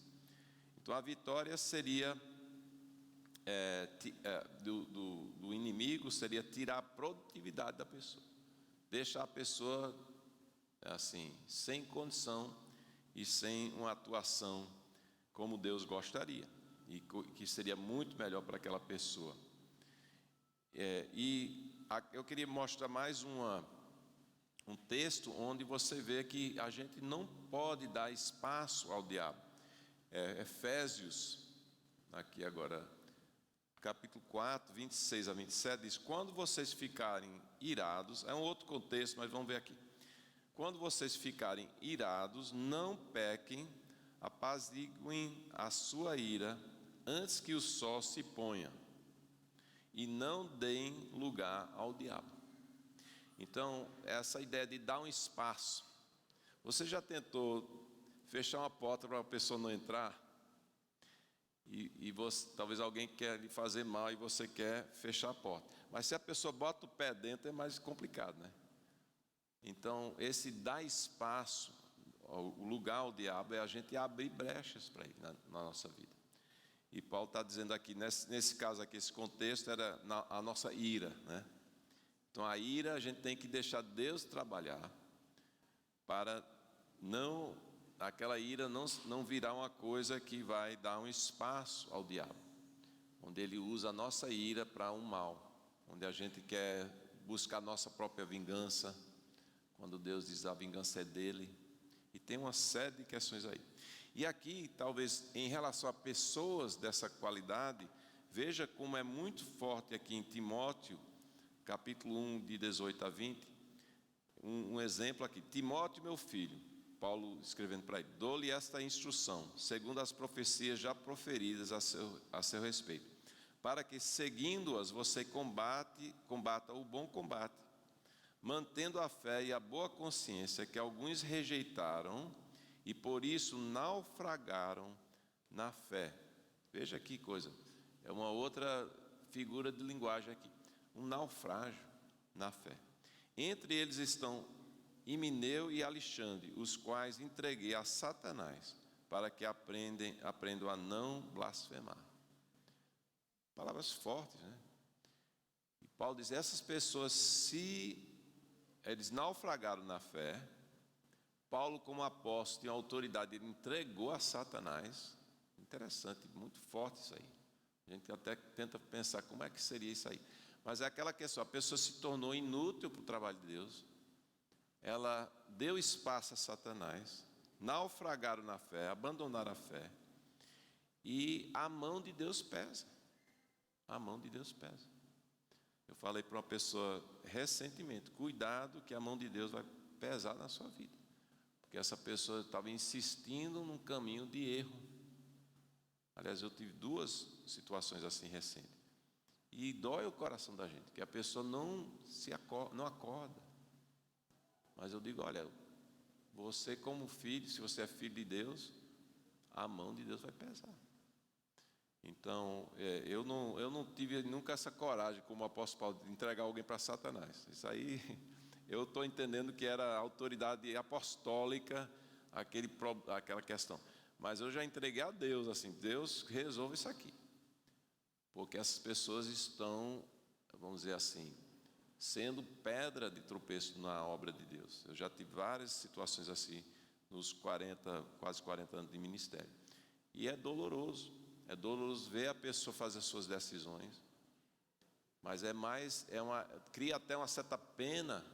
[SPEAKER 3] Então a vitória seria do inimigo, seria tirar a produtividade da pessoa, deixar a pessoa assim, sem condição e sem uma atuação como Deus gostaria, e que seria muito melhor para aquela pessoa. Eu queria mostrar mais um texto onde você vê que a gente não pode dar espaço ao diabo. Efésios, aqui agora, capítulo 4, 26 a 27, diz: quando vocês ficarem irados, é um outro contexto, mas vamos ver aqui. Quando vocês ficarem irados, não pequem, apaziguem a sua ira antes que o sol se ponha, e não deem lugar ao diabo. Então, essa ideia de dar um espaço. Você já tentou fechar uma porta para a pessoa não entrar? E talvez alguém quer lhe fazer mal e você quer fechar a porta. Mas se a pessoa bota o pé dentro, é mais complicado, né? Então, esse dar espaço, o lugar ao diabo, é a gente abrir brechas para ele na nossa vida. E Paulo está dizendo aqui, nesse caso aqui, esse contexto era a nossa ira, né? Então a ira a gente tem que deixar Deus trabalhar, para aquela ira não virar uma coisa que vai dar um espaço ao diabo. onde ele usa a nossa ira para um mal, onde a gente quer buscar a nossa própria vingança, quando Deus diz a vingança é dele, e tem uma série de questões aí. E aqui, talvez, em relação a pessoas dessa qualidade, veja como é muito forte aqui em Timóteo, capítulo 1, de 18 a 20, um exemplo aqui. Timóteo, meu filho, Paulo escrevendo para ele, dou-lhe esta instrução, segundo as profecias já proferidas a seu respeito, para que, seguindo-as, você combata o bom combate, mantendo a fé e a boa consciência que alguns rejeitaram e por isso naufragaram na fé. Veja que coisa, é uma outra figura de linguagem aqui, um naufrágio na fé. Entre eles estão Himeneu e Alexandre, os quais entreguei a Satanás, para que aprendam a não blasfemar. Palavras fortes, né? E Paulo diz, essas pessoas, se eles naufragaram na fé, Paulo, como apóstolo, tinha autoridade, ele entregou a Satanás. Interessante, muito forte isso aí. A gente até tenta pensar como é que seria isso aí. Mas é aquela questão, a pessoa se tornou inútil para o trabalho de Deus. Ela deu espaço a Satanás, naufragaram na fé, abandonaram a fé. E a mão de Deus pesa. A mão de Deus pesa. Eu falei para uma pessoa recentemente, cuidado que a mão de Deus vai pesar na sua vida. Porque essa pessoa estava insistindo num caminho de erro. Aliás, eu tive 2 situações assim recentes. E dói o coração da gente, que a pessoa não acorda. Mas eu digo, olha, você como filho, se você é filho de Deus, a mão de Deus vai pesar. Então, eu não tive nunca essa coragem, como o apóstolo Paulo, de entregar alguém para Satanás. Isso aí, eu estou entendendo que era a autoridade apostólica, aquela questão. Mas eu já entreguei a Deus, assim, Deus resolve isso aqui. Porque essas pessoas estão, vamos dizer assim, sendo pedra de tropeço na obra de Deus. Eu já tive várias situações assim, nos quase 40 anos de ministério. E é doloroso ver a pessoa fazer as suas decisões. Mas cria até uma certa pena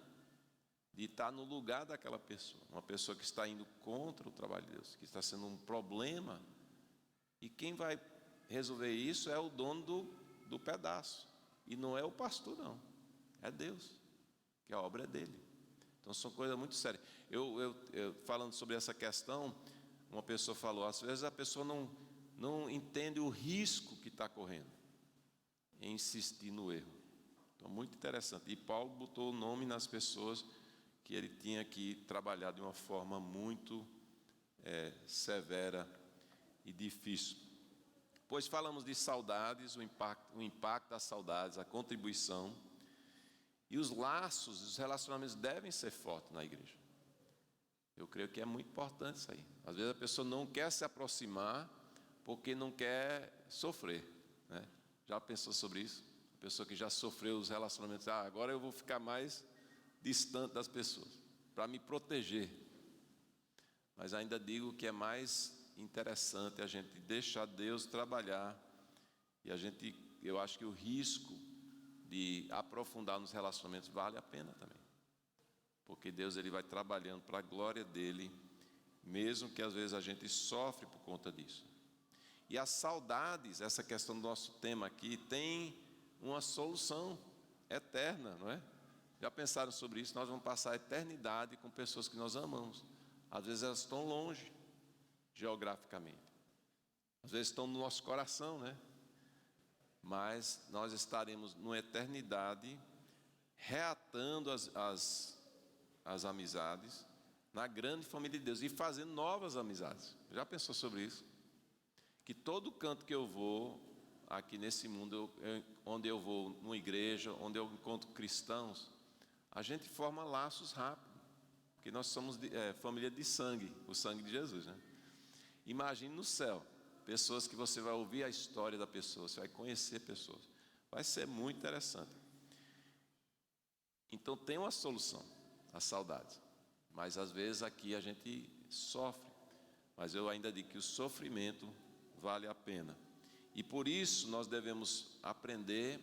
[SPEAKER 3] de estar no lugar daquela pessoa. Uma pessoa que está indo contra o trabalho de Deus, que está sendo um problema. E quem vai resolver isso é o dono do pedaço. E não é o pastor, não. É Deus, que a obra é dele. Então são coisas muito sérias. Eu falando sobre essa questão, uma pessoa falou, às vezes a pessoa não entende o risco que está correndo em insistir no erro. Então, muito interessante. E Paulo botou o nome nas pessoas que ele tinha que trabalhar de uma forma muito severa e difícil. Pois falamos de saudades, o impacto das saudades, a contribuição. E os laços, os relacionamentos devem ser fortes na igreja. Eu creio que é muito importante isso aí. Às vezes a pessoa não quer se aproximar porque não quer sofrer, né? Já pensou sobre isso? A pessoa que já sofreu os relacionamentos, agora eu vou ficar mais distante das pessoas, para me proteger. Mas ainda digo que é mais interessante a gente deixar Deus trabalhar. E eu acho que o risco de aprofundar nos relacionamentos vale a pena também. Porque Deus ele vai trabalhando para a glória dele, mesmo que às vezes a gente sofre por conta disso. E as saudades, essa questão do nosso tema aqui, tem uma solução eterna, não é? Já pensaram sobre isso? Nós vamos passar a eternidade com pessoas que nós amamos. Às vezes elas estão longe, geograficamente. Às vezes estão no nosso coração, né? Mas nós estaremos numa eternidade reatando as amizades na grande família de Deus e fazendo novas amizades. Já pensou sobre isso? Que todo canto que eu vou aqui nesse mundo, onde eu vou numa igreja, onde eu encontro cristãos, a gente forma laços rápidos, porque nós somos família de sangue, o sangue de Jesus, né? Imagine no céu, pessoas que você vai ouvir a história da pessoa, você vai conhecer pessoas, vai ser muito interessante. Então tem uma solução, a saudade, mas às vezes aqui a gente sofre, mas eu ainda digo que o sofrimento vale a pena. E por isso nós devemos aprender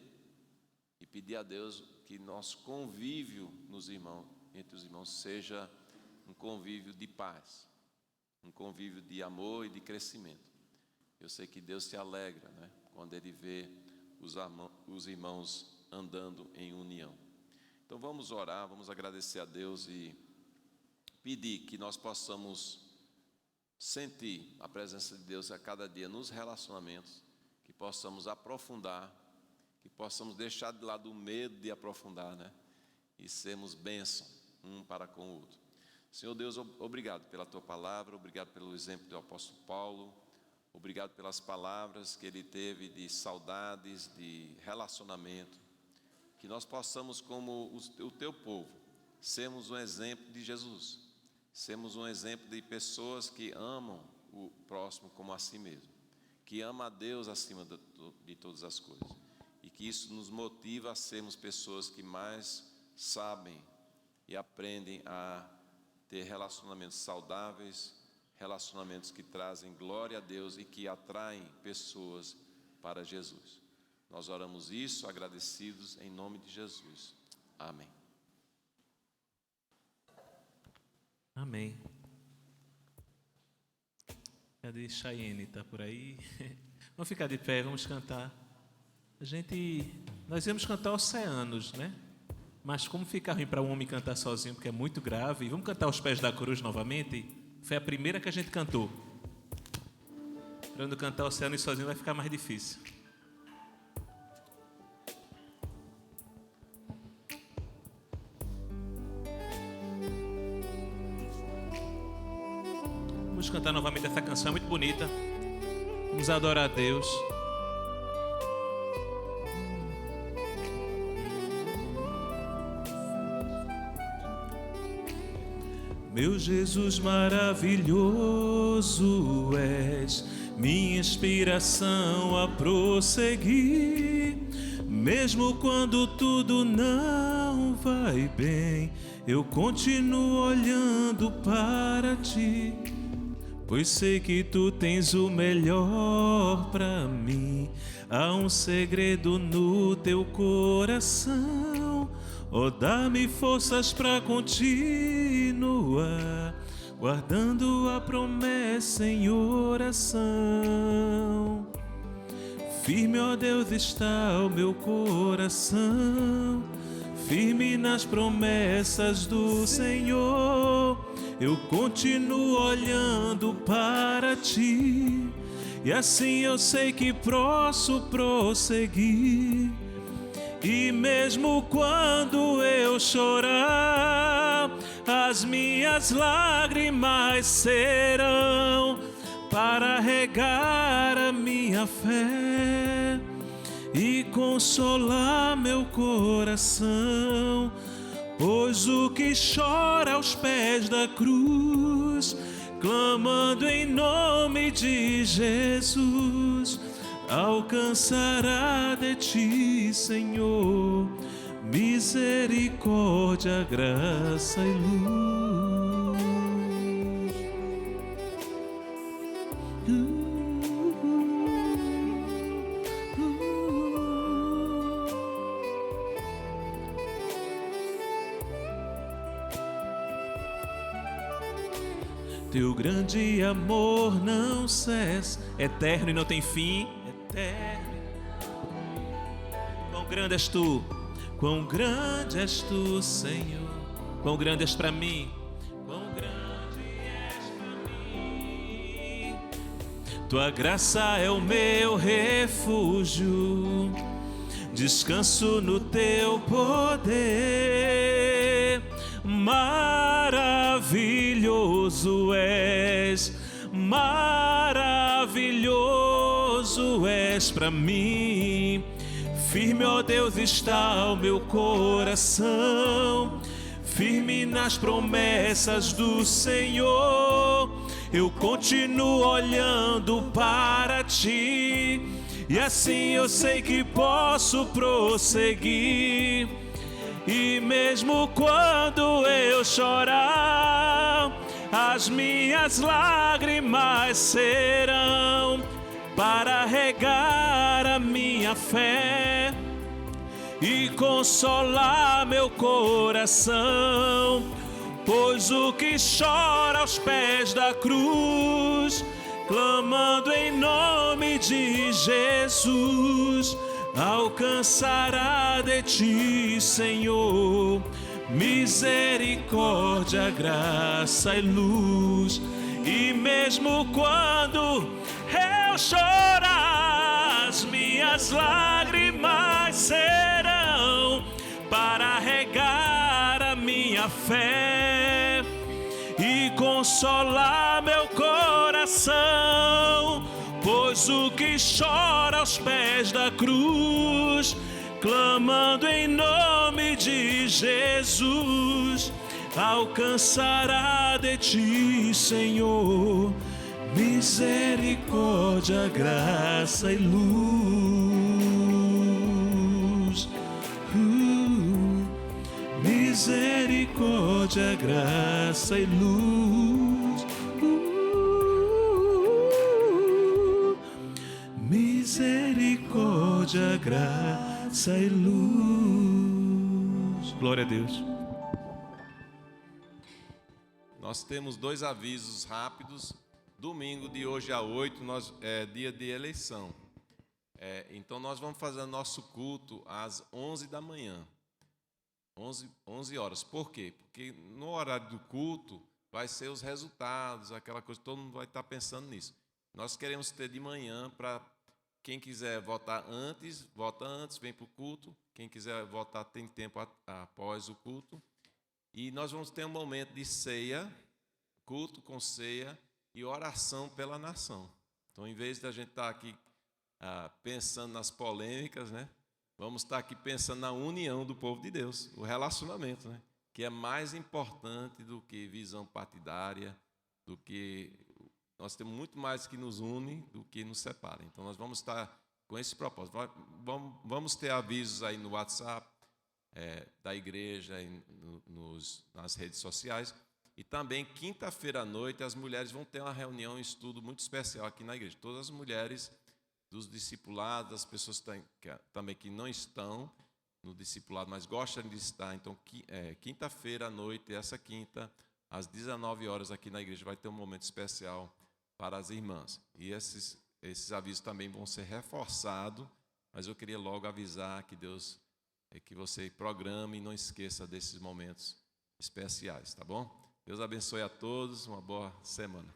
[SPEAKER 3] e pedir a Deus que nosso convívio entre os irmãos seja um convívio de paz, um convívio de amor e de crescimento. Eu sei que Deus se alegra, né, quando Ele vê os irmãos andando em união. Então vamos orar, vamos agradecer a Deus e pedir que nós possamos sentir a presença de Deus a cada dia nos relacionamentos, que possamos aprofundar, que possamos deixar de lado o medo de aprofundar, né? E sermos bênção um para com o outro. Senhor Deus, obrigado pela Tua palavra, obrigado pelo exemplo do apóstolo Paulo, obrigado pelas palavras que ele teve de saudades, de relacionamento, que nós possamos, como o Teu povo, sermos um exemplo de Jesus, sermos um exemplo de pessoas que amam o próximo como a si mesmo, que ama a Deus acima de todas as coisas, e que isso nos motiva a sermos pessoas que mais sabem e aprendem a ter relacionamentos saudáveis, relacionamentos que trazem glória a Deus e que atraem pessoas para Jesus. Nós oramos isso agradecidos em nome de Jesus. Amém.
[SPEAKER 1] Amém. Cadê Chayenne? Está por aí? Vamos ficar de pé, vamos cantar. Nós íamos cantar Oceanos, né? Mas como fica ruim para um homem cantar sozinho, porque é muito grave, vamos cantar Os Pés da Cruz novamente? Foi a primeira que a gente cantou. Quando cantar Oceanos sozinho vai ficar mais difícil. Vamos cantar novamente essa canção, é muito bonita. Vamos adorar a Deus. Meu Jesus maravilhoso és, minha inspiração a prosseguir. Mesmo quando tudo não vai bem, eu continuo olhando para Ti, pois sei que Tu tens o melhor para mim. Há um segredo no Teu coração, oh, dá-me forças para continuar, guardando a promessa em oração. Firme, ó Deus, está o meu coração, firme nas promessas do Senhor. Eu continuo olhando para Ti, e assim eu sei que posso prosseguir. E mesmo quando eu chorar, as minhas lágrimas serão para regar a minha fé e consolar meu coração. Pois o que chora aos pés da cruz, clamando em nome de Jesus, alcançará de Ti, Senhor, misericórdia, graça e luz. Teu grande amor não cessa, eterno e não tem fim, eterno. Quão grande és Tu, quão grande és Tu, Senhor. Quão grande és para mim, quão grande és para mim. Tua graça é o meu refúgio, descanso no Teu poder. Maravilhoso és, maravilhoso és para mim. Firme, ó Deus, está o meu coração, firme nas promessas do Senhor. Eu continuo olhando para Ti, e assim eu sei que posso prosseguir. E mesmo quando eu chorar, as minhas lágrimas serão para regar a minha fé e consolar meu coração, pois o que chora aos pés da cruz, clamando em nome de Jesus, alcançará de ti, Senhor, misericórdia, graça e luz. E mesmo quando eu chorar, as minhas lágrimas serão para regar a minha fé e consolar meu coração, pois o que chora aos pés da cruz, clamando em nome de Jesus, alcançará de ti, Senhor, misericórdia, graça e luz. Misericórdia, graça e luz. Misericórdia, graça e luz. Glória a Deus.
[SPEAKER 3] Nós temos 2 avisos rápidos. Domingo de hoje a 8 é dia de eleição. Então nós vamos fazer nosso culto às 11 da manhã. 11 horas. Por quê? Porque no horário do culto vai ser os resultados, aquela coisa, todo mundo vai estar pensando nisso. Nós queremos ter de manhã para quem quiser votar antes, vota antes, vem para o culto. Quem quiser votar tem tempo após o culto. E nós vamos ter um momento de ceia, culto com ceia e oração pela nação. Então, em vez da gente estar aqui pensando nas polêmicas, né? Vamos estar aqui pensando na união do povo de Deus, o relacionamento, né? Que é mais importante do que visão partidária, do que... Nós temos muito mais que nos une do que nos separa. Então, nós vamos estar com esse propósito. Vamos ter avisos aí no WhatsApp da igreja, nas redes sociais. E também, quinta-feira à noite, as mulheres vão ter uma reunião, um estudo muito especial aqui na igreja. Todas as mulheres dos discipulados, as pessoas também que não estão no discipulado, mas gostam de estar. Então, quinta-feira à noite, essa quinta, às 19 horas, aqui na igreja, vai ter um momento especial para as irmãs. E esses avisos também vão ser reforçados, mas eu queria logo avisar que Deus, que você programe e não esqueça desses momentos especiais, tá bom? Deus abençoe a todos, uma boa semana.